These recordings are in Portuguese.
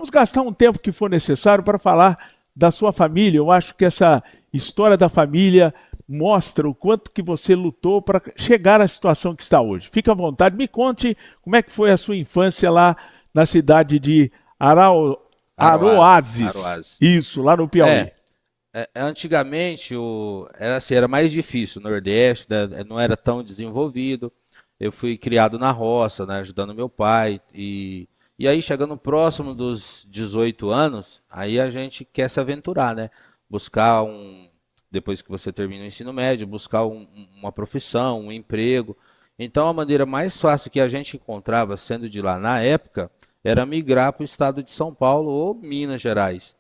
vamos gastar um tempo que for necessário para falar da sua família. Eu acho que essa história da família mostra o quanto que você lutou para chegar à situação que está hoje. Fique à vontade, me conte como é que foi a sua infância lá na cidade de Aroazes. Isso, lá no Piauí. Antigamente era mais difícil, o Nordeste, né, não era tão desenvolvido. Eu fui criado na roça, né, ajudando meu pai. E aí, chegando próximo dos 18 anos, aí a gente quer se aventurar, né? Buscar depois que você termina o ensino médio, buscar uma profissão, um emprego. Então, a maneira mais fácil que a gente encontrava, sendo de lá na época, era migrar para o estado de São Paulo ou Minas Gerais,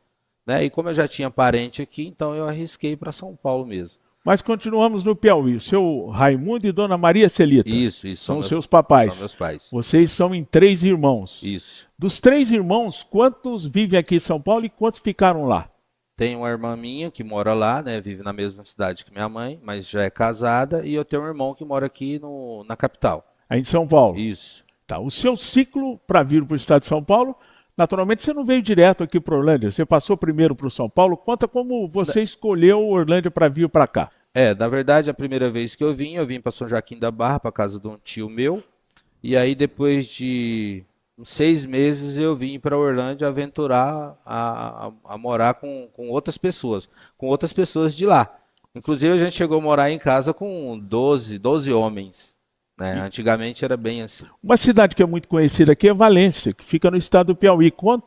né? E como eu já tinha parente aqui, então eu arrisquei para São Paulo mesmo. Mas continuamos no Piauí. O seu Raimundo e Dona Maria Celita. Isso. São seus papais. São meus pais. Vocês são em 3 irmãos. Isso. Dos 3 irmãos, quantos vivem aqui em São Paulo e quantos ficaram lá? Tem uma irmã minha que mora lá, né? Vive na mesma cidade que minha mãe, mas já é casada. E eu tenho um irmão que mora aqui na capital. Aí em São Paulo? Isso. Tá. O seu ciclo para vir para o estado de São Paulo, naturalmente você não veio direto aqui para Orlândia. Você passou primeiro para o São Paulo. Conta como você escolheu Orlândia para vir para cá. Na verdade, a primeira vez que eu vim para São Joaquim da Barra, para casa de um tio meu. E aí, depois de uns 6 meses, eu vim para Orlândia aventurar a morar com outras pessoas de lá. Inclusive, a gente chegou a morar em casa com 12 homens. Né? Antigamente era bem assim. Uma cidade que é muito conhecida aqui é Valência, que fica no estado do Piauí. Qual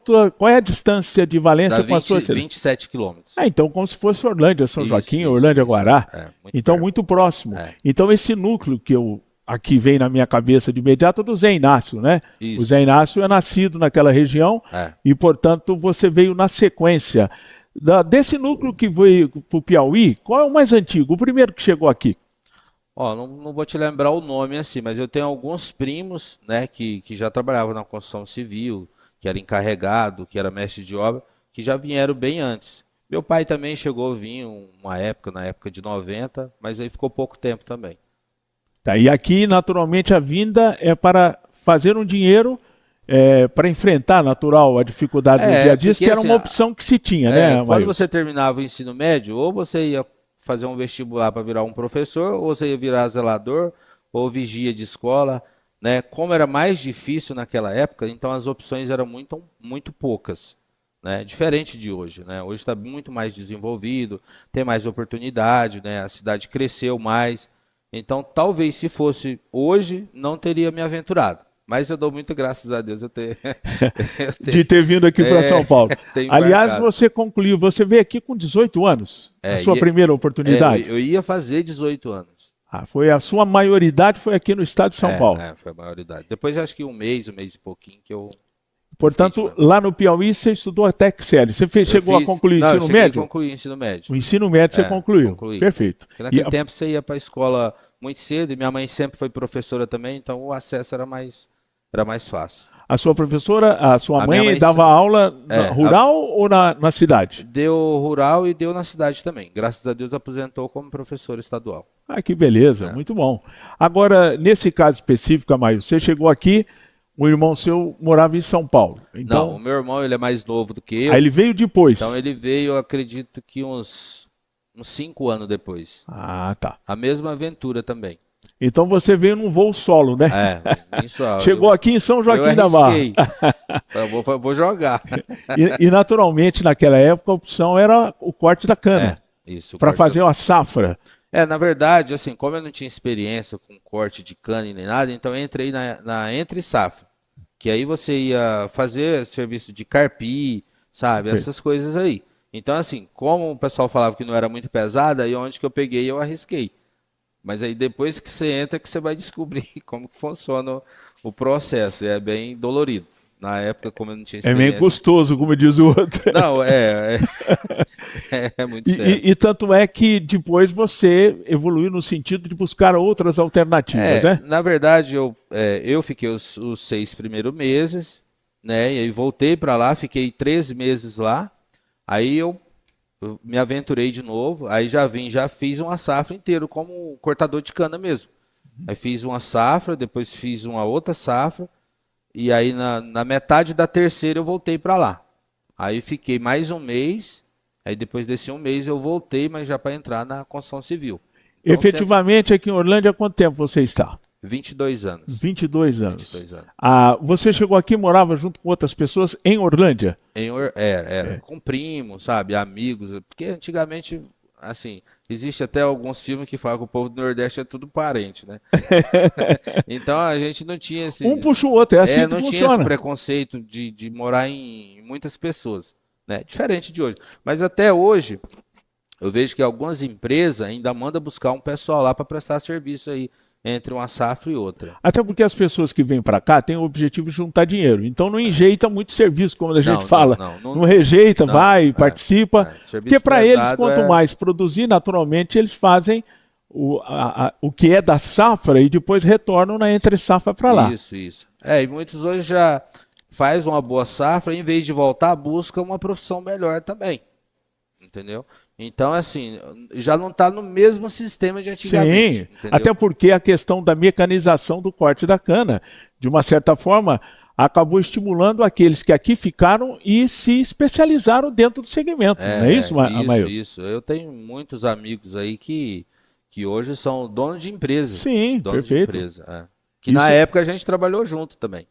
é a distância de Valência com a sua cidade? 27 quilômetros. Então como se fosse Orlândia, São Joaquim, Orlândia, Guará. Então perto. Muito próximo. Então esse núcleo que aqui vem na minha cabeça de imediato é do Zé Inácio, né? Isso. O Zé Inácio é nascido naquela região e, portanto, você veio na sequência. Desse núcleo que veio para o Piauí, qual é o mais antigo? O primeiro que chegou aqui? Não vou te lembrar o nome assim, mas eu tenho alguns primos, né, que já trabalhavam na construção civil, que era encarregado, que era mestre de obra, que já vieram bem antes. Meu pai também chegou a vir na época de 90, mas aí ficou pouco tempo também. Tá, e aqui, naturalmente, a vinda é para fazer um dinheiro para enfrentar, natural, a dificuldade do dia a dia, que era uma opção que se tinha, né, quando você terminava o ensino médio, ou você ia fazer um vestibular para virar um professor, ou você ia virar zelador, ou vigia de escola, né? Como era mais difícil naquela época, então as opções eram muito, muito poucas, né? Diferente de hoje, né? Hoje está muito mais desenvolvido, tem mais oportunidade, né? A cidade cresceu mais, então talvez se fosse hoje, não teria me aventurado. Mas eu dou muito graças a Deus de ter vindo aqui para São Paulo. Aliás, você concluiu, você veio aqui com 18 anos, a sua primeira oportunidade. Eu ia fazer 18 anos. Foi a sua maioridade foi aqui no estado de São Paulo. Foi a maioridade. Depois acho que um mês e pouquinho que eu... Portanto, lá no Piauí você estudou até que série? Você chegou a concluir o ensino médio? Eu concluí o ensino médio. O ensino médio você concluiu? Concluí. Perfeito. Porque naquele tempo você ia para a escola muito cedo, e minha mãe sempre foi professora também, então o acesso era mais fácil. A sua professora, a sua mãe dava aula rural ou na cidade? Deu rural e deu na cidade também. Graças a Deus aposentou como professora estadual. Que beleza, muito bom. Agora, nesse caso específico, Amail, você chegou aqui, o irmão seu morava em São Paulo. Então... Não, o meu irmão ele é mais novo do que eu. Aí ele veio depois? Então ele veio, eu acredito que uns 5 anos depois. Tá. A mesma aventura também. Então você veio num voo solo, né? Solo. Chegou aqui em São Joaquim da Barra. Eu vou jogar. E naturalmente, naquela época, a opção era o corte da cana. Isso. Para fazer uma safra. Na verdade, assim, como eu não tinha experiência com corte de cana e nem nada, então eu entrei na entre safra. Que aí você ia fazer serviço de carpi, sabe? Essas coisas aí. Então, assim, como o pessoal falava que não era muito pesada, aí onde que eu peguei, eu arrisquei. Mas aí depois que você entra que você vai descobrir como que funciona o processo. É bem dolorido. Na época, como eu não tinha experiência... É meio custoso, como diz o outro. Não, é muito sério. E tanto é que depois você evoluiu no sentido de buscar outras alternativas, né? Na verdade, eu fiquei os 6 primeiros meses, né? E aí voltei para lá, fiquei 13 meses lá. Aí eu me aventurei de novo, aí já fiz uma safra inteira como cortador de cana mesmo. Aí fiz uma safra, depois fiz uma outra safra, e aí na metade da terceira eu voltei para lá. Aí fiquei mais um mês, aí depois desse um mês eu voltei, mas já para entrar na construção civil. Então, efetivamente, aqui em Orlândia, há quanto tempo você está? 22 anos. 22 anos. 22 anos. Você chegou aqui e morava junto com outras pessoas em Orlândia? Era. Com primos, sabe, amigos, porque antigamente, assim, existe até alguns filmes que falam que o povo do Nordeste é tudo parente, né? Então a gente não tinha esse... Um puxa o outro, é assim que não funciona. Tinha esse preconceito de morar em muitas pessoas, né? Diferente de hoje. Mas até hoje, eu vejo que algumas empresas ainda mandam buscar um pessoal lá para prestar serviço aí, entre uma safra e outra. Até porque as pessoas que vêm para cá têm o objetivo de juntar dinheiro. Então não enjeita muito serviço, como a gente fala. Não rejeita, participa. Porque para eles, quanto mais produzir, naturalmente, eles fazem o que é da safra e depois retornam na entre safra para lá. Isso. E muitos hoje já faz uma boa safra, em vez de voltar, busca uma profissão melhor também. Entendeu? Então, assim, já não está no mesmo sistema de antigamente. Sim, entendeu? Até porque a questão da mecanização do corte da cana, de uma certa forma, acabou estimulando aqueles que aqui ficaram e se especializaram dentro do segmento. Não é isso, Amailson? Isso. Eu tenho muitos amigos aí que hoje são donos de empresa. Sim, perfeito. De empresa, Que na época a gente trabalhou junto também.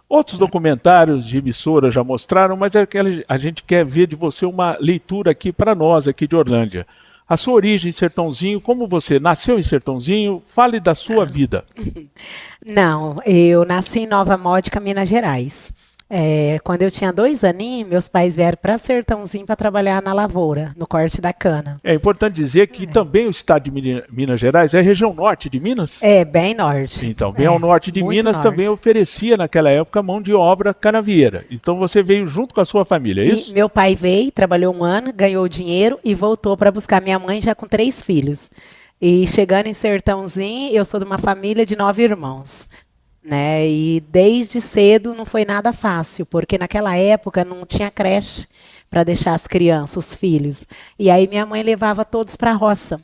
Outros documentários de emissora já mostraram, mas a gente quer ver de você uma leitura aqui para nós, aqui de Orlândia. A sua origem em Sertãozinho, como você nasceu em Sertãozinho, fale da sua vida. Não, eu nasci em Nova Módica, Minas Gerais. Quando eu tinha 2 aninhos, meus pais vieram para Sertãozinho para trabalhar na lavoura, no corte da cana. É importante dizer que também o estado de Minas Gerais é a região norte de Minas? É, bem norte. Então, bem ao norte de Minas norte. Também oferecia naquela época mão de obra canavieira. Então você veio junto com a sua família, é isso? Meu pai veio, trabalhou 1 ano, ganhou dinheiro e voltou para buscar minha mãe já com 3 filhos. E chegando em Sertãozinho, eu sou de uma família de 9 irmãos. Né? E desde cedo não foi nada fácil, porque naquela época não tinha creche para deixar as crianças, os filhos. E aí minha mãe levava todos para a roça.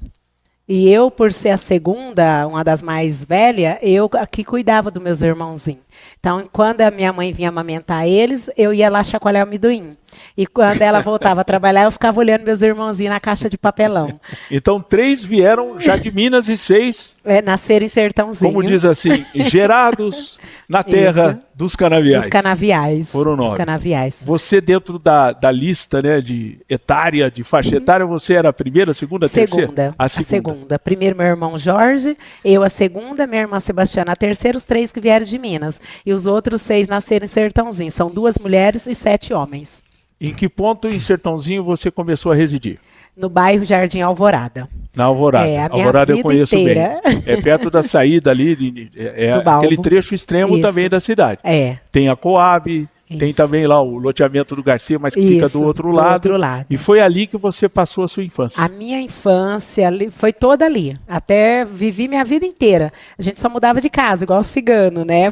E eu, por ser a segunda, uma das mais velhas, eu aqui cuidava dos meus irmãozinhos. Então, quando a minha mãe vinha amamentar eles, eu ia lá chacoalhar o amendoim. E quando ela voltava a trabalhar, eu ficava olhando meus irmãozinhos na caixa de papelão. Então, 3 vieram já de Minas e 6... nasceram em Sertãozinho. Como diz assim, gerados na terra dos canaviais. Dos canaviais. Foram 9. Dos canaviais. Você, dentro da lista, né, de etária, de faixa etária, você era a primeira, a segunda, a terceira? A segunda. Primeiro meu irmão Jorge, eu a segunda, minha irmã Sebastiana a terceira, os 3 que vieram de Minas. E os outros 6 nasceram em Sertãozinho. São 2 mulheres e 7 homens. Em que ponto em Sertãozinho você começou a residir? No bairro Jardim Alvorada. Na Alvorada. Alvorada eu conheço inteira. bem. É perto da saída ali, aquele trecho extremo também da cidade. Tem a Coab, tem também lá o loteamento do Garcia, mas que fica do outro lado. E foi ali que você passou a sua infância? A minha infância foi toda ali. Até vivi minha vida inteira. A gente só mudava de casa, igual cigano, né?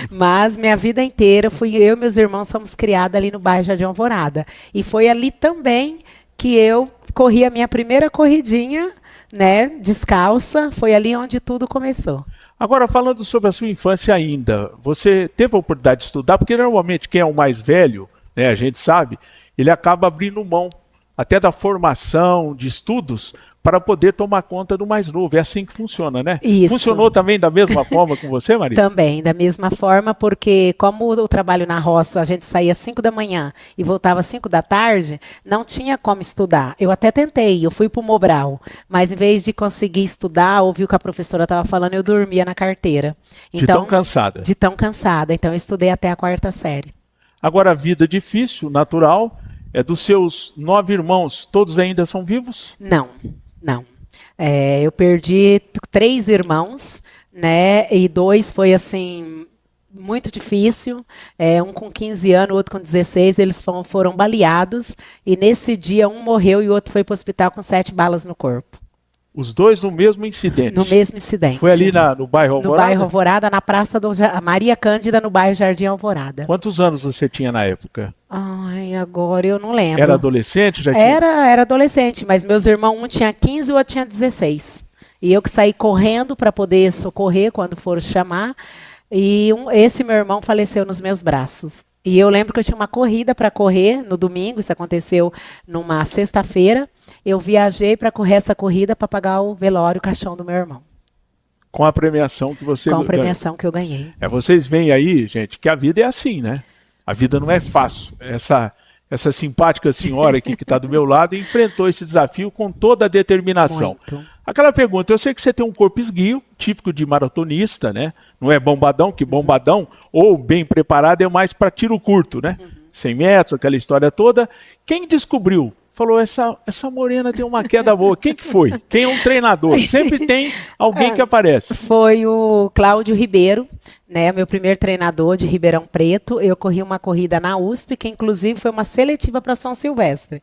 Mas minha vida inteira, eu e meus irmãos fomos criados ali no bairro Jardim Alvorada. E foi ali também que eu corri a minha primeira corridinha, né, descalça. Foi ali onde tudo começou. Agora, falando sobre a sua infância ainda, você teve a oportunidade de estudar? Porque normalmente quem é o mais velho, né, a gente sabe, ele acaba abrindo mão até da formação, de estudos, para poder tomar conta do mais novo. É assim que funciona, né? Isso. Funcionou também da mesma forma com você, Maria? Também, da mesma forma, porque como o trabalho na roça, a gente saía às 5 da manhã e voltava às 5 da tarde, não tinha como estudar. Eu até tentei, eu fui para o Mobral, mas em vez de conseguir estudar, ouvir o que a professora estava falando, eu dormia na carteira. Então, de tão cansada? De tão cansada. Então, eu estudei até a 4ª série. Agora, a vida difícil, natural, dos seus 9 irmãos, todos ainda são vivos? Não. Eu perdi 3 irmãos, né? E 2 foi assim muito difícil. Um com 15 anos, o outro com 16. Eles foram baleados e nesse dia um morreu e o outro foi para o hospital com 7 balas no corpo. Os 2 no mesmo incidente? No mesmo incidente. Foi ali no bairro Alvorada? No bairro Alvorada, na Praça Maria Cândida, no bairro Jardim Alvorada. Quantos anos você tinha na época? Ai, agora eu não lembro. Era adolescente? Era adolescente, mas meus irmãos, um tinha 15 e o outro tinha 16. E eu que saí correndo para poder socorrer quando foram chamar. E esse meu irmão faleceu nos meus braços. E eu lembro que eu tinha uma corrida para correr no domingo, isso aconteceu numa sexta-feira. Eu viajei para correr essa corrida para pagar o velório, o caixão do meu irmão. Com a premiação que você ganhou. Com a premiação que eu ganhei. Vocês veem aí, gente, que a vida é assim, né? A vida não é fácil. Essa simpática senhora aqui que está do meu lado enfrentou esse desafio com toda a determinação. Muito. Aquela pergunta, eu sei que você tem um corpo esguio, típico de maratonista, né? Não é bombadão, que bombadão, ou bem preparado é mais para tiro curto, né? 100 metros, aquela história toda. Quem descobriu? Falou, essa morena tem uma queda boa. Quem que foi? Quem é um treinador? Sempre tem alguém que aparece. Foi o Cláudio Ribeiro, né, meu primeiro treinador de Ribeirão Preto. Eu corri uma corrida na USP, que inclusive foi uma seletiva para São Silvestre.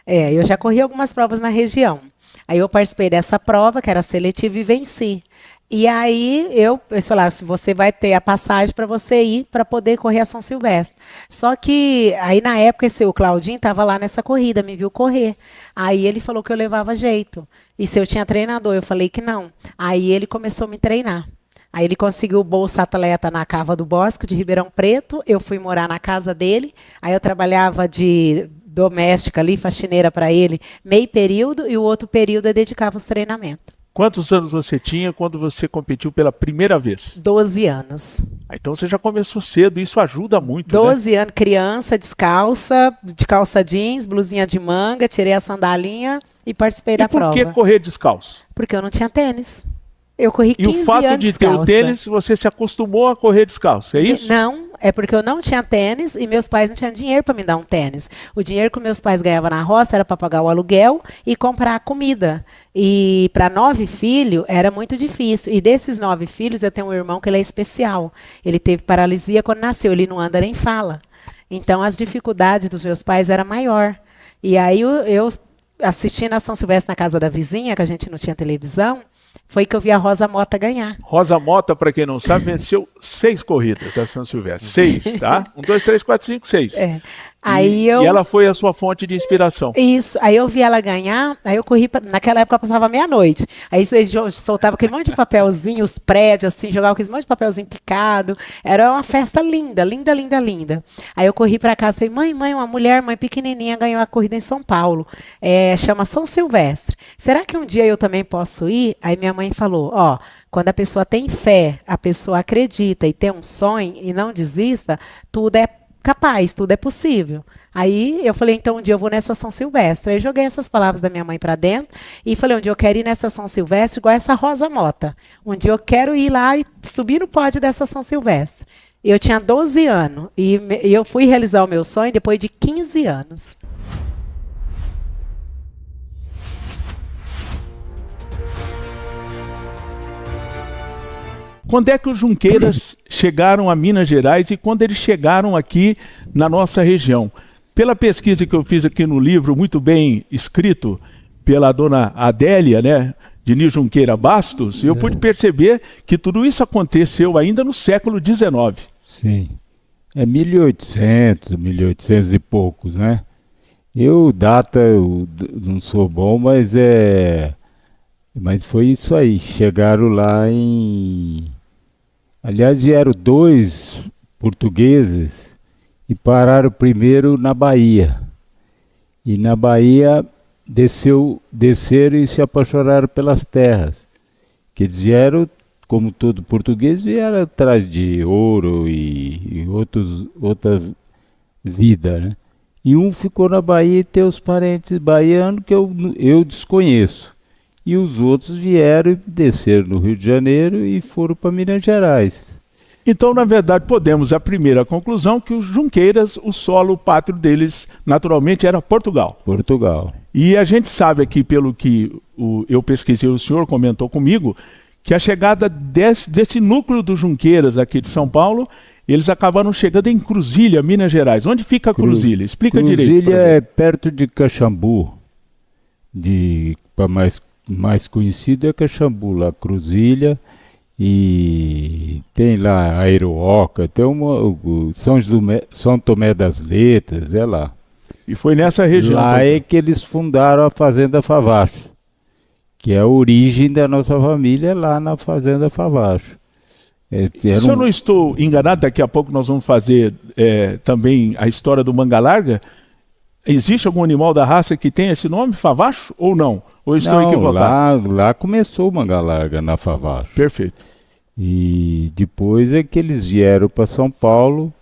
Eu já corri algumas provas na região. Aí eu participei dessa prova, que era seletiva, e venci. E aí eles falaram, você vai ter a passagem para você ir para poder correr a São Silvestre. Só que aí na época o Claudinho estava lá nessa corrida, me viu correr. Aí ele falou que eu levava jeito. E se eu tinha treinador, eu falei que não. Aí ele começou a me treinar. Aí ele conseguiu o Bolsa Atleta na Cava do Bosque, de Ribeirão Preto. Eu fui morar na casa dele. Aí eu trabalhava de doméstica ali, faxineira para ele, meio período, e o outro período eu dedicava aos treinamentos. Quantos anos você tinha quando você competiu pela primeira vez? 12 anos. Então você já começou cedo, isso ajuda muito, 12 anos, criança, descalça, de calça jeans, blusinha de manga, tirei a sandalinha e participei da prova. E por que correr descalço? Porque eu não tinha tênis. Eu corri 15 anos descalça. E o fato de ter o tênis, você se acostumou a correr descalço, é isso? Não, é porque eu não tinha tênis e meus pais não tinham dinheiro para me dar um tênis. O dinheiro que meus pais ganhavam na roça era para pagar o aluguel e comprar comida. E para 9 filhos era muito difícil. E desses 9 filhos eu tenho um irmão que ele é especial. Ele teve paralisia quando nasceu, ele não anda nem fala. Então as dificuldades dos meus pais eram maior. E aí eu assistindo a São Silvestre na casa da vizinha, que a gente não tinha televisão, foi que eu vi a Rosa Mota ganhar. Rosa Mota, para quem não sabe, venceu 6 corridas da São Silvestre. 6, tá? 1, 2, 3, 4, 5, 6. E ela foi a sua fonte de inspiração. Isso. Aí eu vi ela ganhar, aí eu corri, naquela época eu passava meia-noite. Aí vocês soltavam aquele monte de papelzinho, os prédios, assim, jogavam aquele monte de papelzinho picado. Era uma festa linda, linda, linda, linda. Aí eu corri para casa e falei, mãe, uma mulher, mãe pequenininha, ganhou a corrida em São Paulo. Chama São Silvestre. Será que um dia eu também posso ir? Aí minha mãe falou, quando a pessoa tem fé, a pessoa acredita e tem um sonho e não desista, tudo é capaz, tudo é possível. Aí eu falei, então um dia eu vou nessa São Silvestre. Aí eu joguei essas palavras da minha mãe para dentro e falei, um dia eu quero ir nessa São Silvestre igual essa Rosa Mota. Um dia eu quero ir lá e subir no pódio dessa São Silvestre. Eu tinha 12 anos e eu fui realizar o meu sonho depois de 15 anos. Quando é que os Junqueiras chegaram a Minas Gerais e quando eles chegaram aqui na nossa região? Pela pesquisa que eu fiz aqui no livro, muito bem escrito pela dona Adélia, né, Diniz Junqueira Bastos, eu pude perceber que tudo isso aconteceu ainda no século XIX. Sim, 1800 e poucos, né? Eu não sou bom, mas foi isso aí. Chegaram lá Aliás, vieram 2 portugueses e pararam primeiro na Bahia. E na Bahia desceram e se apaixonaram pelas terras. Que eles vieram, como todo português, vieram atrás de ouro e outra vida, né? E um ficou na Bahia e tem os parentes baianos que eu desconheço. E os outros vieram e desceram no Rio de Janeiro e foram para Minas Gerais. Então, na verdade, podemos a primeira conclusão que os Junqueiras, o solo pátrio deles, naturalmente, era Portugal. Portugal. E a gente sabe aqui, pelo que eu pesquisei, o senhor comentou comigo, que a chegada desse núcleo dos Junqueiras aqui de São Paulo, eles acabaram chegando em Cruzília, Minas Gerais. Onde fica Cruzília? Explica direito. Cruzília é perto de Caxambu. Mais conhecido é Caxambu, lá, Cruzília, e tem lá Aerooca, tem São Tomé das Letras, é lá. E foi nessa região. Lá é que eles fundaram a Fazenda Favacho, que é a origem da nossa família lá na Fazenda Favacho. Se eu não estou enganado, daqui a pouco nós vamos fazer também a história do Manga Larga. Existe algum animal da raça que tem esse nome, Favacho, ou não? Ou estou equivocado? Lá começou o Manga Larga, na Favacho. Perfeito. E depois é que eles vieram para São Paulo,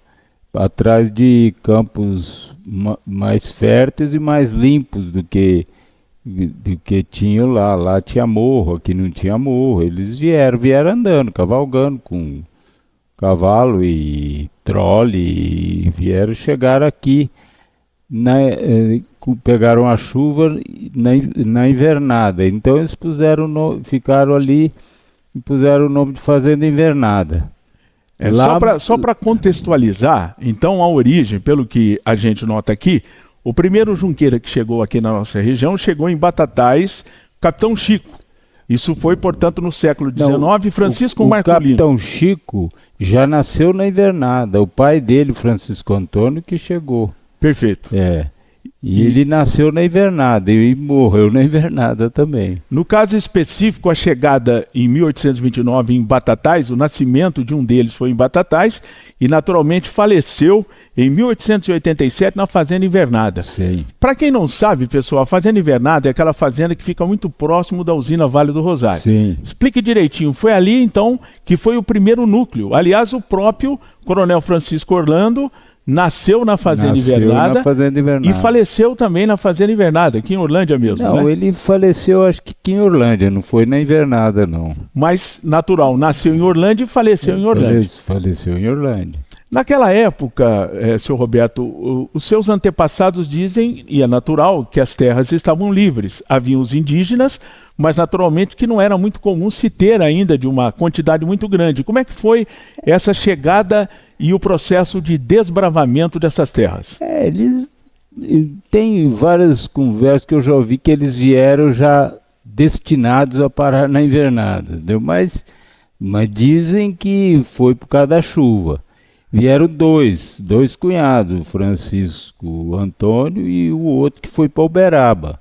atrás de campos mais férteis e mais limpos do que tinham lá. Lá tinha morro, aqui não tinha morro. Eles vieram andando, cavalgando com cavalo e trole, e chegaram aqui, pegaram a chuva na invernada. Então eles ficaram ali e puseram o nome de Fazenda Invernada. Só para contextualizar, então a origem, pelo que a gente nota aqui, o primeiro junqueira que chegou aqui na nossa região chegou em Batatais, Capitão Chico. Isso foi, portanto, no século XIX, Francisco Marcolino. O Capitão Chico já nasceu na Invernada, o pai dele, Francisco Antônio, que chegou. Perfeito. E ele nasceu na Invernada e morreu na Invernada também. No caso específico, a chegada em 1829 em Batatais, o nascimento de um deles foi em Batatais e naturalmente faleceu em 1887 na Fazenda Invernada. Para quem não sabe, pessoal, a Fazenda Invernada é aquela fazenda que fica muito próximo da usina Vale do Rosário. Sim. Explique direitinho, foi ali então que foi o primeiro núcleo. Aliás, o próprio Coronel Francisco Orlando nasceu na Fazenda Invernada e faleceu também na Fazenda Invernada, aqui em Orlândia mesmo. Não, né? Ele faleceu acho que aqui em Orlândia, não foi na Invernada não. Mas natural, nasceu em Orlândia e faleceu em Orlândia. Faleceu em Orlândia. Naquela época, senhor Roberto, os seus antepassados dizem, e é natural, que as terras estavam livres. Haviam os indígenas, mas naturalmente que não era muito comum se ter ainda de uma quantidade muito grande. Como é que foi essa chegada e o processo de desbravamento dessas terras? Eles tem várias conversas que eu já ouvi que eles vieram já destinados a parar na Invernada, entendeu? Mas dizem que foi por causa da chuva. Vieram dois cunhados, o Francisco Antônio e o outro que foi para Uberaba.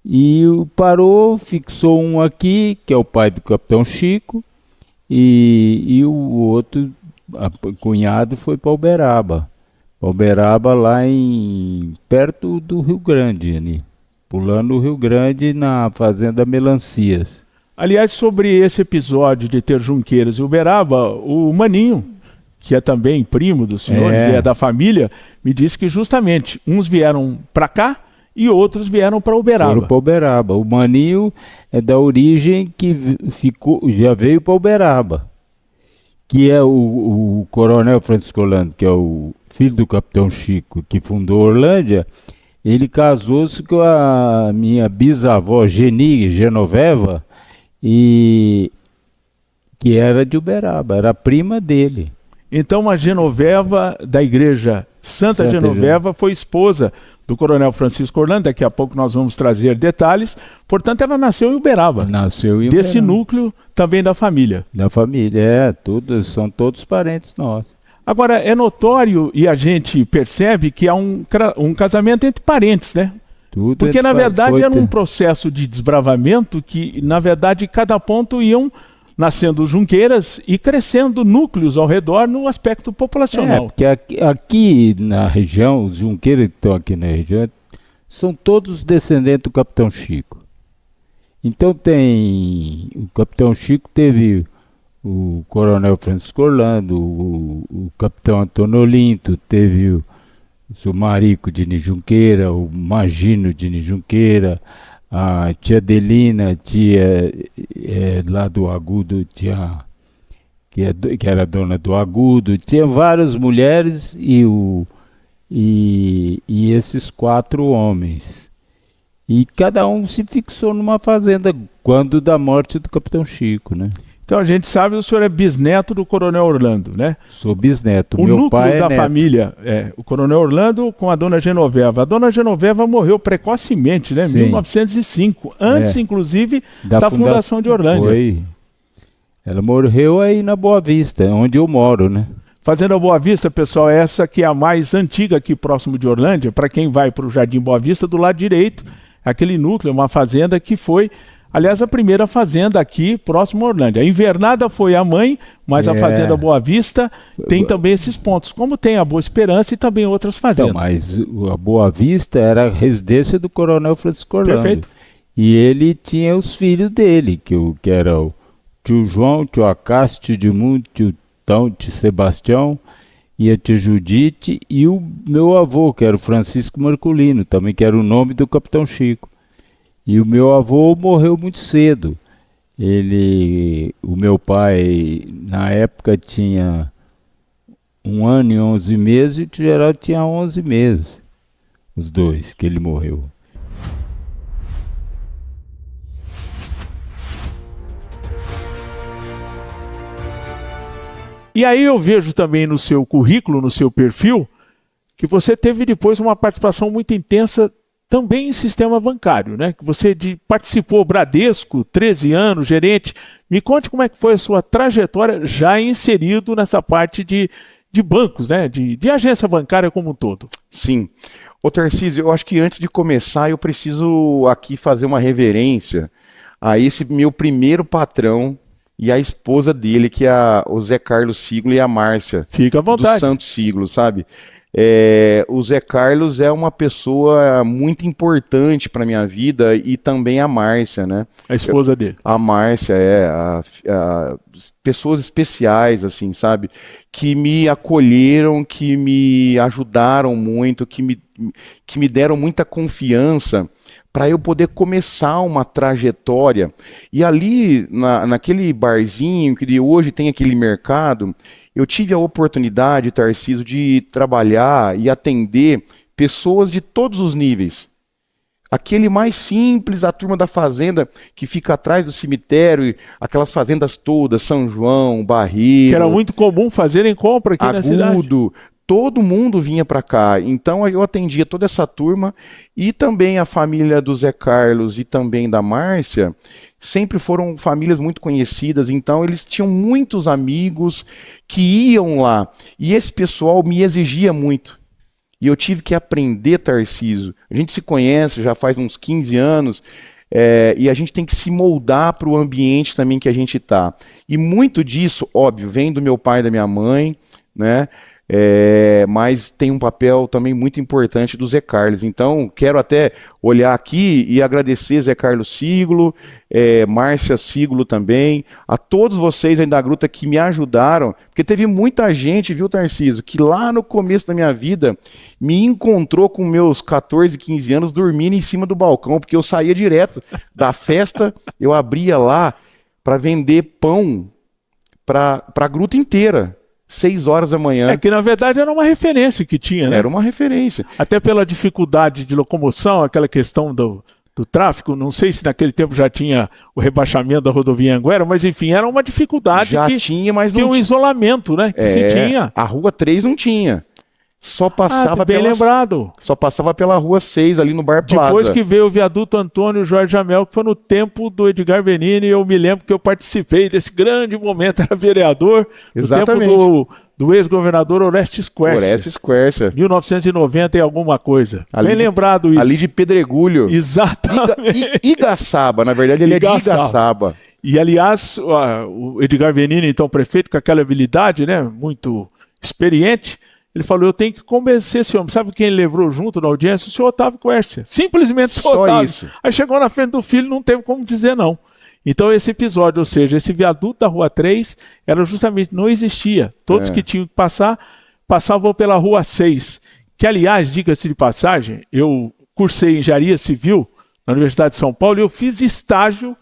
E parou, fixou um aqui, que é o pai do Capitão Chico, e o outro cunhado foi para Uberaba. Uberaba lá perto do Rio Grande, ali, pulando o Rio Grande na Fazenda Melancias. Aliás, sobre esse episódio de ter Junqueiras e Uberaba, o Maninho, que é também primo dos senhores e é da família, me disse que justamente uns vieram para cá e outros vieram para Uberaba. Foram para Uberaba. O Maninho é da origem que já veio para Uberaba, que é o Coronel Francisco Orlando, que é o filho do Capitão Chico, que fundou Orlândia. Ele casou-se com a minha bisavó Genoveva, que era de Uberaba, era prima dele. Então a Genoveva da igreja Santa Genoveva foi esposa do Coronel Francisco Orlando. Daqui a pouco nós vamos trazer detalhes. Portanto, ela nasceu em Uberaba. Nasceu em Uberaba. Desse núcleo também da família. Da família, são todos parentes nossos. Agora, é notório e a gente percebe que há um casamento entre parentes, né? Porque na verdade era um processo de desbravamento que, na verdade, cada ponto iam nascendo junqueiras e crescendo núcleos ao redor no aspecto populacional. Porque aqui na região, os junqueiros que estão aqui na região, são todos descendentes do Capitão Chico. Então o Capitão Chico teve o Coronel Francisco Orlando, o Capitão Antônio Olinto, teve o Sumarico de Nijunqueira, o Magino de Nijunqueira, a tia Delina, tia lá do Agudo, que era dona do Agudo, tinha várias mulheres e esses 4 homens. E cada um se fixou numa fazenda quando da morte do Capitão Chico, né? Então a gente sabe que o senhor é bisneto do Coronel Orlando, né? Sou bisneto. O núcleo da família é o Coronel Orlando com a Dona Genoveva. A Dona Genoveva morreu precocemente, né? Em 1905, antes inclusive da fundação de Orlândia. Foi. Ela morreu aí na Boa Vista, onde eu moro, né? Fazenda Boa Vista, pessoal, essa que é a mais antiga aqui próximo de Orlândia. Para quem vai para o Jardim Boa Vista, do lado direito, aquele núcleo, uma fazenda que foi Aliás, a primeira fazenda aqui, próximo a Orlândia. A Invernada foi a mãe, mas a Fazenda Boa Vista tem também esses pontos, como tem a Boa Esperança e também outras fazendas. Então, mas a Boa Vista era a residência do Coronel Francisco Orlando. Perfeito. E ele tinha os filhos dele, que era o tio João, tio Acácio, tio Edmundo, tio Tão, tio Sebastião, e a tia Judite, e o meu avô, que era o Francisco Marculino, também que era o nome do Capitão Chico. E o meu avô morreu muito cedo. O meu pai, na época, tinha 1 ano e 11 meses, e o tio Geraldo tinha 11 meses, os dois, que ele morreu. E aí eu vejo também no seu currículo, no seu perfil, que você teve depois uma participação muito intensa também em sistema bancário, né? Que você participou Bradesco, 13 anos, gerente. Me conte como é que foi a sua trajetória já inserido nessa parte de bancos, né? De agência bancária como um todo. Sim. Ô Tarcísio, eu acho que antes de começar eu preciso aqui fazer uma reverência a esse meu primeiro patrão e a esposa dele, que é o Zé Carlos Siglo e a Márcia. Fica à vontade. Do Santo Siglo, sabe? O Zé Carlos é uma pessoa muito importante para minha vida e também a Márcia, né? A esposa dele. A Márcia, pessoas especiais, assim, sabe? Que me acolheram, que me ajudaram muito, que me deram muita confiança para eu poder começar uma trajetória. E ali, naquele barzinho, que hoje tem aquele mercado, eu tive a oportunidade, Tarcísio, de trabalhar e atender pessoas de todos os níveis. Aquele mais simples, a turma da fazenda que fica atrás do cemitério, aquelas fazendas todas, São João, Barreiro... Que era muito comum fazerem compra aqui na cidade. Todo mundo vinha para cá, então eu atendia toda essa turma e também a família do Zé Carlos e também da Márcia, sempre foram famílias muito conhecidas, então eles tinham muitos amigos que iam lá e esse pessoal me exigia muito. E eu tive que aprender, Tarcísio, a gente se conhece já faz uns 15 anos, e a gente tem que se moldar para o ambiente também que a gente está. E muito disso, óbvio, vem do meu pai e da minha mãe, né? Mas tem um papel também muito importante do Zé Carlos. Então, quero até olhar aqui e agradecer Zé Carlos Siglo, Márcia Siglo também, a todos vocês aí da Gruta que me ajudaram, porque teve muita gente, viu, Tarcísio, que lá no começo da minha vida me encontrou com meus 14, 15 anos dormindo em cima do balcão, porque eu saía direto da festa, eu abria lá para vender pão para a Gruta inteira. 6 horas da manhã. Que na verdade era uma referência que tinha, né? Era uma referência. Até pela dificuldade de locomoção, aquela questão do tráfego, não sei se naquele tempo já tinha o rebaixamento da rodovia Anguera, mas enfim, era uma dificuldade tinha, mas não tinha. Um isolamento, né? Que se tinha. A Rua 3 não tinha. Só passava lembrado. Só passava pela Rua 6, ali no Bar Plaza. Depois que veio o viaduto Antônio Jorge Jamel, que foi no tempo do Edgar Benini, eu me lembro que eu participei desse grande momento, era vereador, exatamente, no tempo do ex-governador Orestes Quercia. Orestes Quercia. 1990 e alguma coisa. Bem lembrado isso. Ali de Pedregulho. Exatamente. Igaçaba, na verdade ele é de Igaçaba. E aliás, o Edgar Benini, então prefeito, com aquela habilidade, né, muito experiente, ele falou, eu tenho que convencer esse homem. Sabe quem ele levou junto na audiência? O senhor Otávio Quercia. Simplesmente o senhor Otávio. Isso. Aí chegou na frente do filho, não teve como dizer não. Então esse episódio, ou seja, esse viaduto da Rua 3, era justamente, não existia. Todos que tinham que passar, passavam pela Rua 6. Que aliás, diga-se de passagem, eu cursei engenharia civil na Universidade de São Paulo e eu fiz estágio,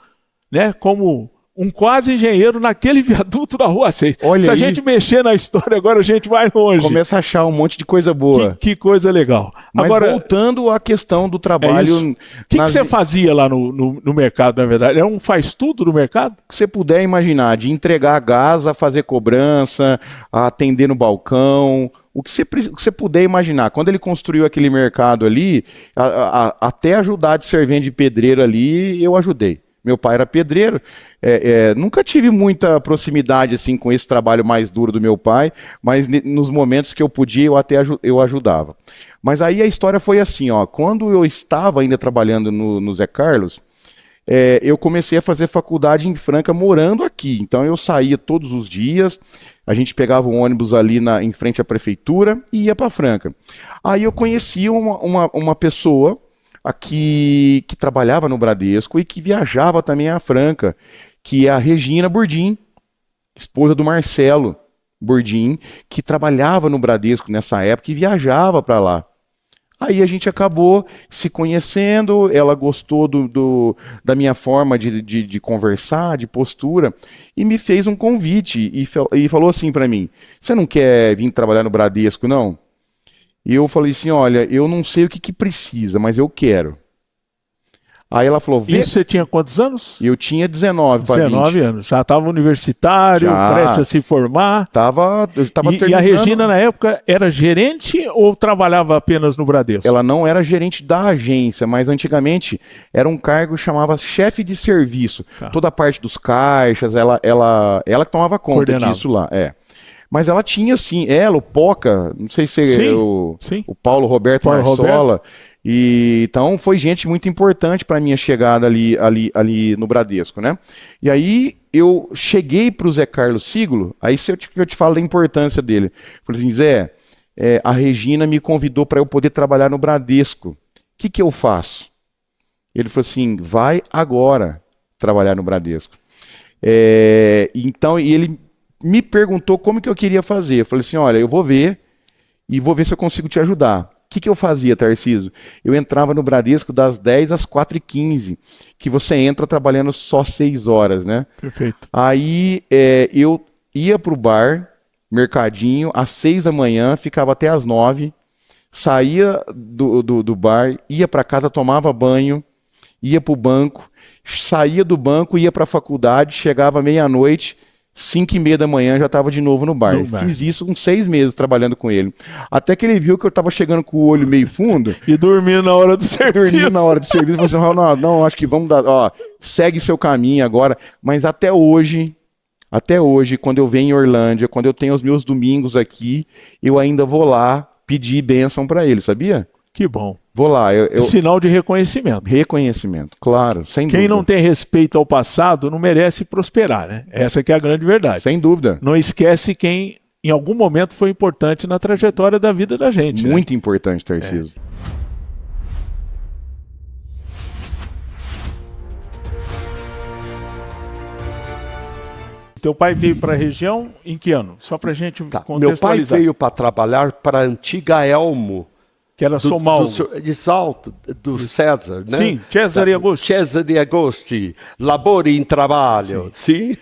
né, como um quase engenheiro naquele viaduto da Rua 6. Olha Se a gente mexer na história agora, a gente vai longe. Começa a achar um monte de coisa boa. Que coisa legal. Mas agora, voltando à questão do trabalho... O que você fazia lá no mercado, na verdade? Era um faz-tudo no mercado? O que você puder imaginar, de entregar gás, a fazer cobrança, a atender no balcão... O que você puder imaginar. Quando ele construiu aquele mercado ali, até ajudar de servente de pedreiro ali, eu ajudei. Meu pai era pedreiro, nunca tive muita proximidade assim, com esse trabalho mais duro do meu pai, mas nos momentos que eu podia, eu ajudava. Mas aí a história foi assim, ó, quando eu estava ainda trabalhando no Zé Carlos, eu comecei a fazer faculdade em Franca morando aqui. Então eu saía todos os dias, a gente pegava um ônibus ali em frente à prefeitura e ia para Franca. Aí eu conheci uma pessoa aqui que trabalhava no Bradesco e que viajava também a Franca, que é a Regina Burdim, esposa do Marcelo Burdim, que trabalhava no Bradesco nessa época e viajava para lá. Aí a gente acabou se conhecendo, ela gostou da minha forma de conversar, de postura, e me fez um convite e falou assim para mim: você não quer vir trabalhar no Bradesco, não? E eu falei assim: olha, eu não sei o que precisa, mas eu quero. Aí ela falou... Isso você tinha quantos anos? Eu tinha 19 para 20. 19 anos. Já estava universitário, prestes a se formar. Eu estava terminando. E a Regina, na época, era gerente ou trabalhava apenas no Bradesco? Ela não era gerente da agência, mas antigamente era um cargo que chamava chefe de serviço. Tá. Toda a parte dos caixas, ela que tomava conta disso lá. Mas ela tinha, sim, o Poca, não sei se o Paulo Roberto Marsola... E, então foi gente muito importante para a minha chegada ali no Bradesco, né? E aí eu cheguei para o Zé Carlos Siglo, aí eu te falo da importância dele. Falei assim: Zé, a Regina me convidou para eu poder trabalhar no Bradesco. O que eu faço? Ele falou assim: vai agora trabalhar no Bradesco. Então ele me perguntou como que eu queria fazer. Eu falei assim: olha, eu vou ver e vou ver se eu consigo te ajudar. O que eu fazia, Tarcísio? Eu entrava no Bradesco das 10 às 4h15, que você entra trabalhando só 6 horas, né? Perfeito. Aí eu ia pro bar, mercadinho, às 6 da manhã, ficava até às 9, saía do bar, ia para casa, tomava banho, ia pro banco, saía do banco, ia para a faculdade, chegava meia-noite, 5h30 da manhã já estava de novo no bar. Fiz isso uns 6 meses trabalhando com ele. Até que ele viu que eu estava chegando com o olho meio fundo. E dormindo na hora do serviço. Dormindo na hora do serviço. Você falou: não, acho que vamos dar. Segue seu caminho agora. Mas até hoje, quando eu venho em Orlândia, quando eu tenho os meus domingos aqui, eu ainda vou lá pedir bênção para ele, sabia? Que bom. Vou lá. Sinal de reconhecimento. Reconhecimento, claro, sem dúvida. Quem não tem respeito ao passado não merece prosperar, né? Essa que é a grande verdade. Sem dúvida. Não esquece quem em algum momento foi importante na trajetória da vida da gente. Muito importante, Tarcísio. Teu pai veio para a região em que ano? Só para a gente contextualizar. Meu pai veio para trabalhar para a antiga Elmo. Que era Somal. Exato, do César, né? Sim, Cesare Agosti. Cesare Agosti, Labori in Trabalho, sim.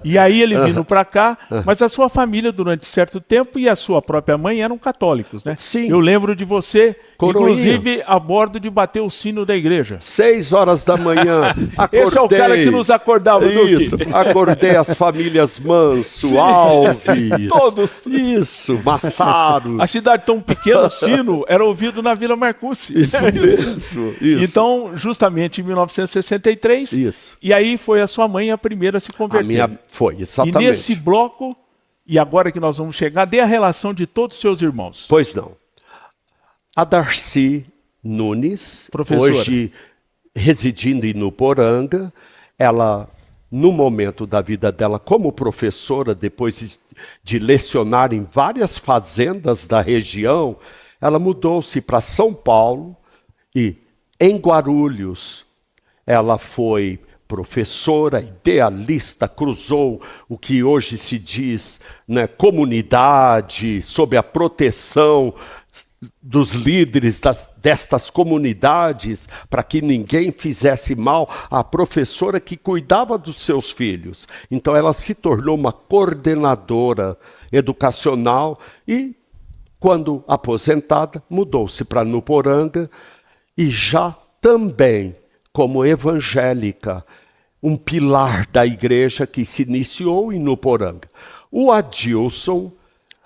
E aí ele vindo para cá, mas a sua família durante certo tempo e a sua própria mãe eram católicos, né? Sim. Eu lembro de você, Coroinha. inclusive a bordo de bater o sino da igreja. 6 horas da manhã, acordei. Esse é o cara que nos acordava, Isso, acordei as famílias Manso, Sim. Alves. Todos. Isso, Massaros. A cidade tão pequena, o sino era ouvido na Vila Marcucci. Isso mesmo. Então, justamente em 1963, isso. E aí foi a sua mãe a primeira a se converter. A minha foi, exatamente. E nesse bloco, e agora que nós vamos chegar, dê a relação de todos os seus irmãos. Pois não. A Darcy Nunes, professora, hoje residindo em Nuporanga, ela, no momento da vida dela como professora, depois de lecionar em várias fazendas da região, ela mudou-se para São Paulo e, em Guarulhos, ela foi professora, idealista, cruzou o que hoje se diz, né, comunidade, sob a proteção dos líderes destas comunidades, para que ninguém fizesse mal à professora que cuidava dos seus filhos. Então ela se tornou uma coordenadora educacional e, quando aposentada, mudou-se para Nuporanga e já também como evangélica, um pilar da igreja que se iniciou em Nuporanga. O Adilson,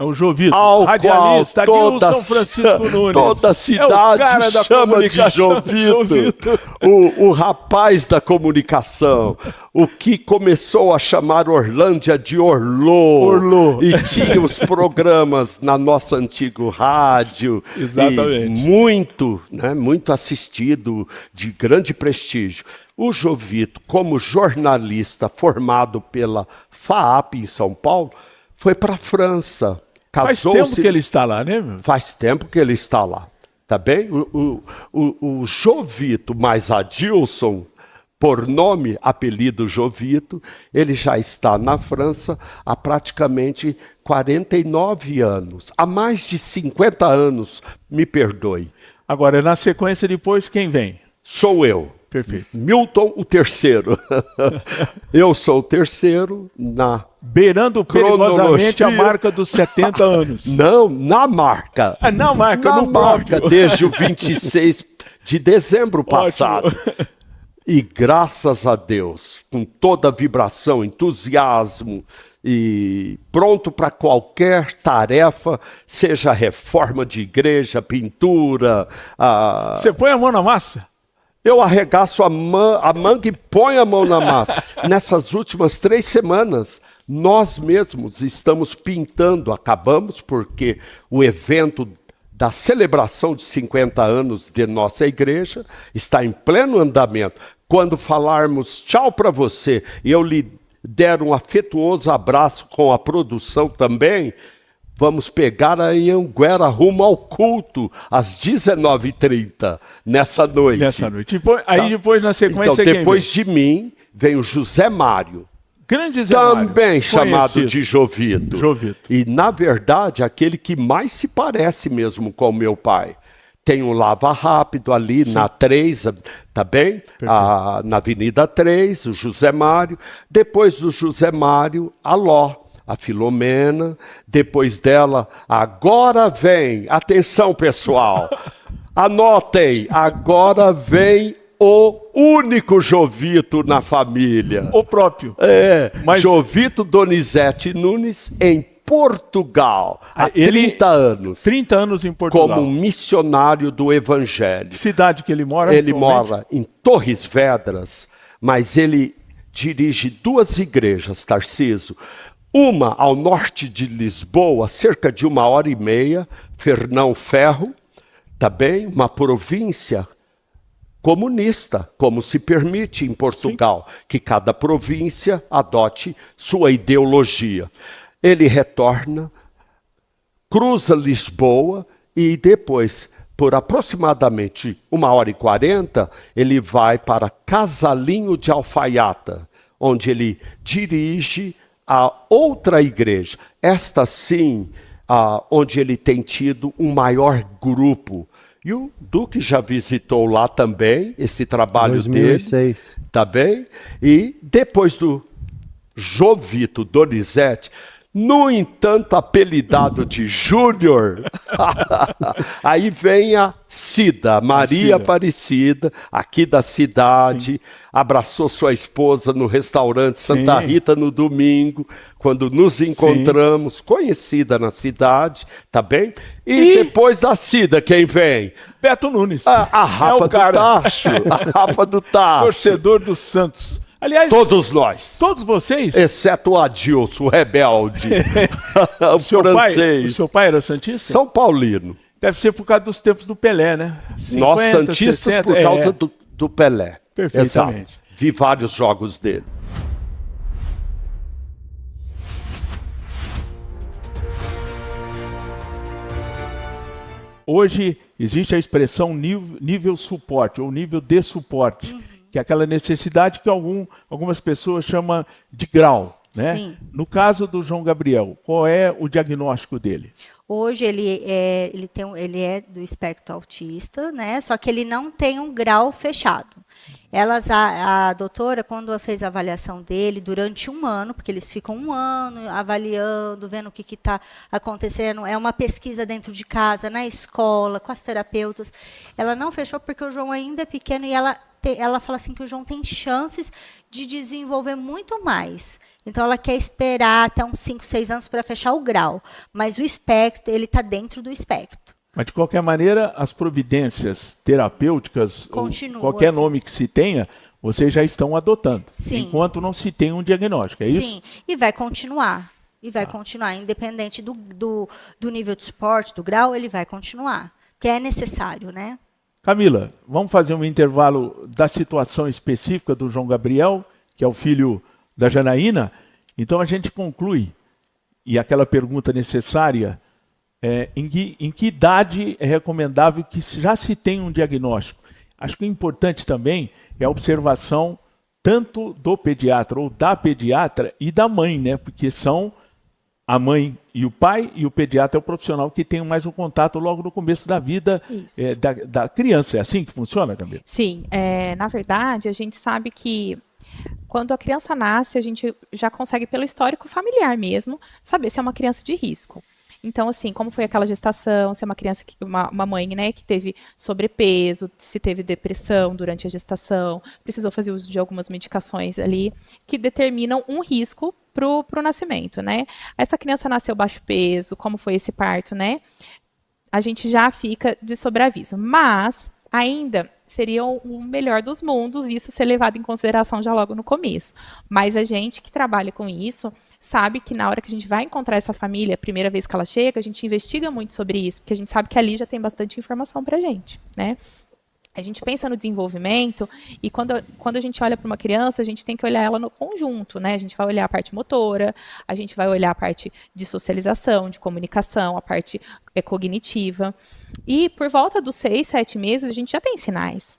É o Jovito, ao radialista, qual toda, São Francisco Nunes. toda a cidade chama de Jovito, o rapaz da comunicação, o que começou a chamar Orlândia de Orlô. E tinha os programas na nossa antiga rádio. Exatamente. Muito assistido, de grande prestígio. O Jovito, como jornalista formado pela FAAP em São Paulo, foi para a França. Faz tempo que ele está lá, né, meu? Faz tempo que ele está lá, tá bem? O Jovito mais Adilson, por nome, apelido Jovito, ele já está na França há praticamente 49 anos. Há mais de 50 anos, me perdoe. Agora, na sequência depois, quem vem? Sou eu. Perfeito. Milton, o terceiro. Eu sou o terceiro beirando perigosamente a marca dos 70 anos. Não, na marca. Na marca, na no marca, próprio. desde o 26 de dezembro passado. Ótimo. E graças a Deus, com toda a vibração, entusiasmo e pronto para qualquer tarefa, seja reforma de igreja, pintura. Você põe a mão na massa? Eu arregaço a manga e ponho a mão na massa. Nessas últimas 3 semanas, nós mesmos estamos pintando. Acabamos porque o evento da celebração de 50 anos de nossa igreja está em pleno andamento. Quando falarmos tchau para você e eu lhe der um afetuoso abraço com a produção também, vamos pegar a Anhanguera rumo ao culto às 19h30 nessa noite. Depois na sequência, então, depois de mim vem o José Mário. Grande Zé Mário, também chamado de Jovito. Jovito. E, na verdade, aquele que mais se parece mesmo com o meu pai. Tem um Lava Rápido ali, sim, na 3, tá bem? Na Avenida 3, o José Mário. Depois do José Mário, a Ló, a Filomena. Depois dela, agora vem, atenção pessoal, anotem, agora vem o único Jovito na família. O próprio. Mas Jovito Donizete Nunes em Portugal, há 30 anos. 30 anos em Portugal. Como missionário do Evangelho. Que cidade que ele mora? Ele mora em Torres Vedras, mas ele dirige 2 igrejas, Tarcísio. Uma ao norte de Lisboa, cerca de 1h30, Fernão Ferro, tá bem? Uma província comunista, como se permite em Portugal, sim, que cada província adote sua ideologia. Ele retorna, cruza Lisboa e depois, por aproximadamente 1h40, ele vai para Casalinho de Alfaiata, onde ele dirige a outra igreja. Esta sim, onde ele tem tido um maior grupo. E o Duque já visitou lá também, esse trabalho 2006. dele. Tá bem? E depois do Jovito Donizete, no entanto apelidado de Júnior, aí vem a Cida, Maria Aparecida, aqui da cidade, sim, abraçou sua esposa no restaurante Santa sim. Rita no domingo, quando nos encontramos, sim, conhecida na cidade, tá bem? E depois da Cida, quem vem? Beto Nunes. A Rapa do Tacho, a Rapa do Tacho. Torcedor do Santos. Aliás, todos nós. Todos vocês? Exceto o Adilson, o rebelde. O francês. O seu pai era santista? São Paulino. Deve ser por causa dos tempos do Pelé, né? 50, nós santistas 60, por causa do Pelé. Perfeitamente. Exato. Vi vários jogos dele. Hoje existe a expressão nível suporte ou nível de suporte. Que é aquela necessidade que algumas pessoas chamam de grau, né? Sim. No caso do João Gabriel, qual é o diagnóstico dele? Hoje ele é do espectro autista, né? Só que ele não tem um grau fechado. A doutora, quando fez a avaliação dele, durante 1 ano, porque eles ficam 1 ano avaliando, vendo o que está acontecendo, é uma pesquisa dentro de casa, na escola, com as terapeutas, ela não fechou porque o João ainda é pequeno e ela ela fala assim que o João tem chances de desenvolver muito mais. Então, ela quer esperar até uns 5, 6 anos para fechar o grau. Mas o espectro, ele está dentro do espectro. Mas, de qualquer maneira, as providências terapêuticas, ou qualquer nome que se tenha, vocês já estão adotando. Sim. Enquanto não se tem um diagnóstico, é isso? Sim, e vai continuar. E vai continuar, independente do nível de suporte, do grau, ele vai continuar. Porque é necessário, né? Camila, vamos fazer um intervalo da situação específica do João Gabriel, que é o filho da Janaína. Então a gente conclui, e aquela pergunta necessária, em que idade é recomendável que já se tenha um diagnóstico? Acho que o importante também é a observação tanto do pediatra ou da pediatra e da mãe, né? Porque são a mãe e o pai, e o pediatra é o profissional que tem mais um contato logo no começo da vida da criança. É assim que funciona, Camila? Sim, na verdade, a gente sabe que quando a criança nasce, a gente já consegue, pelo histórico familiar mesmo, saber se é uma criança de risco. Então, assim, como foi aquela gestação, se é uma criança, uma mãe, né, que teve sobrepeso, se teve depressão durante a gestação, precisou fazer uso de algumas medicações ali, que determinam um risco pro nascimento, né? Essa criança nasceu baixo peso, como foi esse parto, né? A gente já fica de sobreaviso. Mas ainda seria o melhor dos mundos isso ser levado em consideração já logo no começo. Mas a gente que trabalha com isso sabe que na hora que a gente vai encontrar essa família, a primeira vez que ela chega, a gente investiga muito sobre isso, porque a gente sabe que ali já tem bastante informação pra gente, né? A gente pensa no desenvolvimento e quando a gente olha para uma criança, a gente tem que olhar ela no conjunto, né? A gente vai olhar a parte motora, a gente vai olhar a parte de socialização, de comunicação, a parte cognitiva. E por volta dos 6, 7 meses, a gente já tem sinais.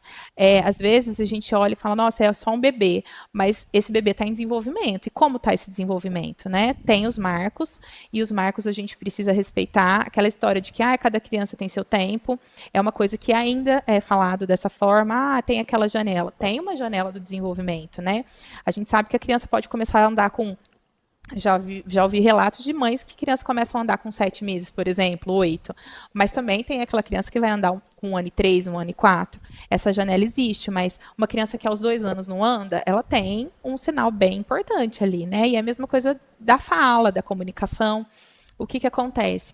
Às vezes a gente olha e fala, nossa, é só um bebê, mas esse bebê está em desenvolvimento. E como está esse desenvolvimento, né? Tem os marcos, e os marcos a gente precisa respeitar. Aquela história de que cada criança tem seu tempo, é uma coisa que ainda é falado dessa forma, tem aquela janela. Tem uma janela do desenvolvimento, né? A gente sabe que a criança pode começar a andar com... Já ouvi relatos de mães que crianças começam a andar com 7 meses, por exemplo, 8. Mas também tem aquela criança que vai andar com 1 ano e 3, 1 ano e 4. Essa janela existe, mas uma criança que aos 2 anos não anda, ela tem um sinal bem importante ali, né? E é a mesma coisa da fala, da comunicação. O que acontece?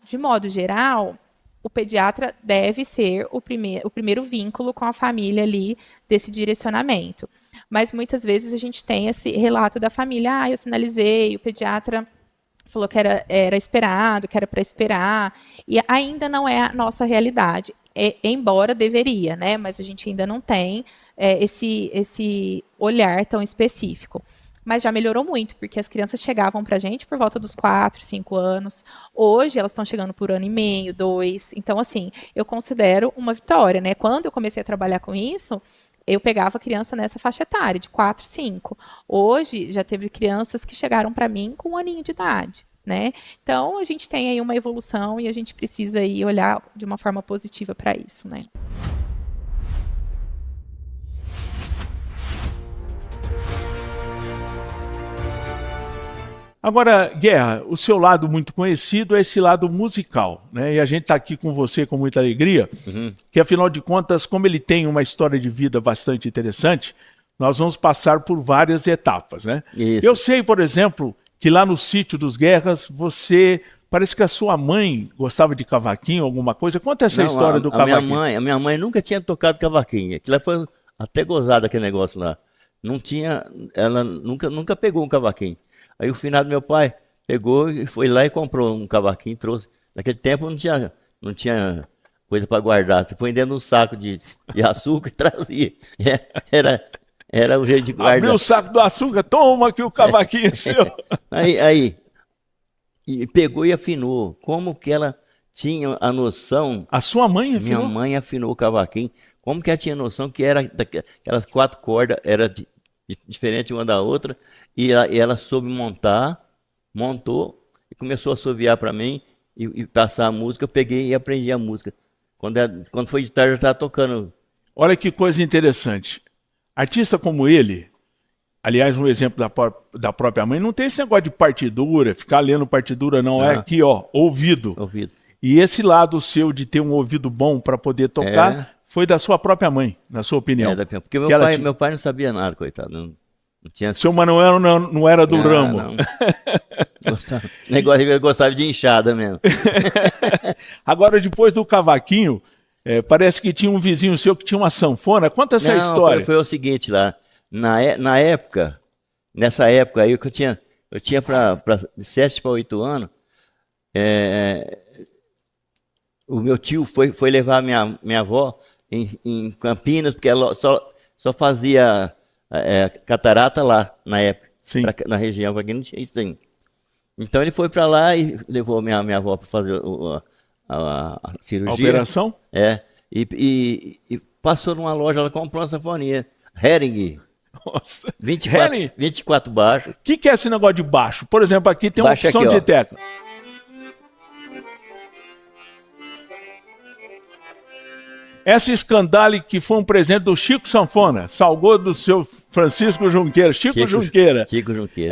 De modo geral, o pediatra deve ser o primeiro vínculo com a família ali desse direcionamento. Mas muitas vezes a gente tem esse relato da família, eu sinalizei, o pediatra falou que era esperado, que era para esperar, e ainda não é a nossa realidade, embora deveria, né? Mas a gente ainda não tem esse olhar tão específico. Mas já melhorou muito, porque as crianças chegavam para a gente por volta dos 4, 5 anos. Hoje, elas estão chegando por 1 ano e meio, 2. Então, assim, eu considero uma vitória, né? Quando eu comecei a trabalhar com isso, eu pegava a criança nessa faixa etária, de 4, 5. Hoje, já teve crianças que chegaram para mim com 1 aninho de idade, né? Então, a gente tem aí uma evolução e a gente precisa aí olhar de uma forma positiva para isso, né? Agora, Guerra, o seu lado muito conhecido é esse lado musical, né? E a gente está aqui com você com muita alegria, que afinal de contas, como ele tem uma história de vida bastante interessante, nós vamos passar por várias etapas, né? Isso. Eu sei, por exemplo, que lá no sítio dos Guerras, parece que a sua mãe gostava de cavaquinho, alguma coisa. Conta essa história do cavaquinho. A minha mãe nunca tinha tocado cavaquinho. Aquilo foi até gozado aquele negócio lá. Não tinha, ela nunca pegou um cavaquinho. Aí o finado meu pai pegou e foi lá e comprou um cavaquinho, trouxe. Naquele tempo não tinha coisa para guardar. Você põe dentro de um saco de açúcar e trazia. Era o jeito de guardar. Abriu o saco do açúcar, toma aqui o cavaquinho seu. Aí, e pegou e afinou. Como que ela tinha a noção... A sua mãe afinou? Minha mãe afinou o cavaquinho. Como que ela tinha noção que era daquelas 4 cordas, era diferente uma da outra, e ela soube montou e começou a assoviar para mim e passar a música. Eu peguei e aprendi a música. Quando foi de tarde, eu estava tocando. Olha que coisa interessante. Artista como ele, aliás, um exemplo da própria mãe, não tem esse negócio de partitura, ficar lendo partitura, não. É aqui, ó, ouvido. E esse lado seu de ter um ouvido bom para poder tocar foi da sua própria mãe, na sua opinião? Porque meu pai não sabia nada, coitado. Não tinha... Seu Manuel não era do ramo. Não. Negócio que eu gostava de enxada mesmo. Agora, depois do cavaquinho, parece que tinha um vizinho seu que tinha uma sanfona. Conta essa história. Foi o seguinte lá. Nessa época aí, eu tinha de 7 para 8 anos, o meu tio foi levar minha avó em Campinas, porque ela só fazia catarata lá, na época. Sim. Na região, porque não tinha isso ainda. Então ele foi para lá e levou minha avó para fazer a cirurgia. A operação? E passou numa loja, ela comprou uma sanfoninha, Hering. Nossa. 24 baixos. O que é esse negócio de baixo? Por exemplo, aqui tem uma opção de tecla. Essa Scandale, que foi um presente do Chico Sanfona, salgou do seu Francisco Junqueira, Chico Junqueira.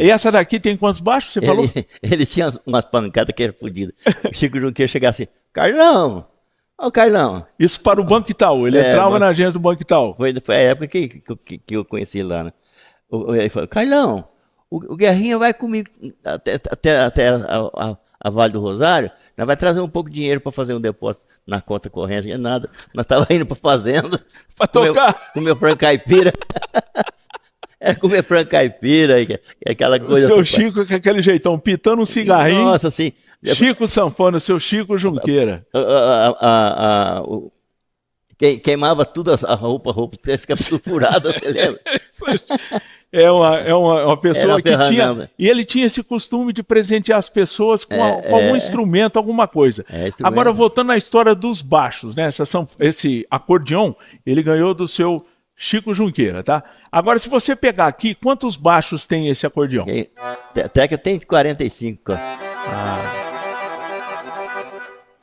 E essa daqui tem quantos baixos, você falou? Ele tinha umas pancadas que era fodidas. O Chico Junqueira chegava assim, Carlão, ô Carlão. Isso para o Banco Itaú, ele entrava na agência do Banco Itaú. Foi a época que eu conheci lá, né? Ele falou, Carlão, o Guerrinha vai comigo até a Vale do Rosário, nós vai trazer um pouco de dinheiro para fazer um depósito na conta corrente, nada. Nós estávamos indo para fazenda. Para tocar. Comer frango caipira. Comer frango caipira, aquela coisa. O seu Chico com aquele jeitão, pitando um cigarrinho. Nossa, assim. Chico Sanfona, seu Chico Junqueira. Queimava tudo a roupa ficava tudo furada, você lembra? É uma pessoa que tinha... E ele tinha esse costume de presentear as pessoas com algum instrumento, alguma coisa. Agora, voltando à história dos baixos, né? Esse acordeon, ele ganhou do seu Chico Junqueira, tá? Agora, se você pegar aqui, quantos baixos tem esse acordeon? Até que eu tenho 45.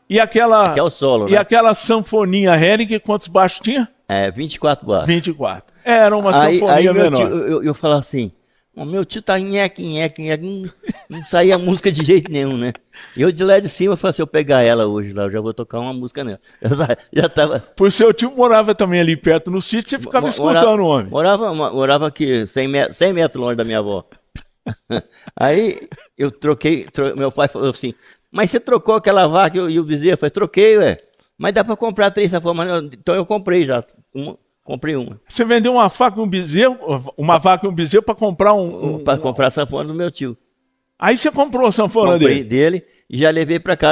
E aquela... Aqui é o solo, e né? aquela sanfoninha Hering, quantos baixos tinha? 24 baixos. 24. Era uma sanfonia menor. Eu falava assim, meu tio tá nheque, não saía música de jeito nenhum, né? E eu de lá de cima, eu falei assim, eu pegar ela hoje lá, eu já vou tocar uma música nela. Já tava... Por seu tio morava também ali perto no sítio, você ficava escutando o homem. Morava aqui, 100 metros longe da minha avó. Aí eu troquei, meu pai falou assim, mas você trocou aquela vaca e o bezerro? Eu falei, troquei, ué. Mas dá para comprar 3 sanfonas, então eu comprei já. Comprei uma. Você vendeu uma vaca e um bezerro para comprar para comprar a sanfona do meu tio. Aí você comprou a sanfona dele e já levei para cá.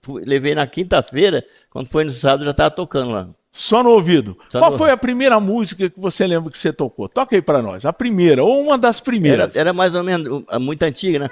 Levei na quinta-feira, quando foi no sábado já estava tocando lá. Só no ouvido. Qual foi a primeira música que você lembra que você tocou? Toca aí para nós. A primeira, ou uma das primeiras. Era mais ou menos, muito antiga, né?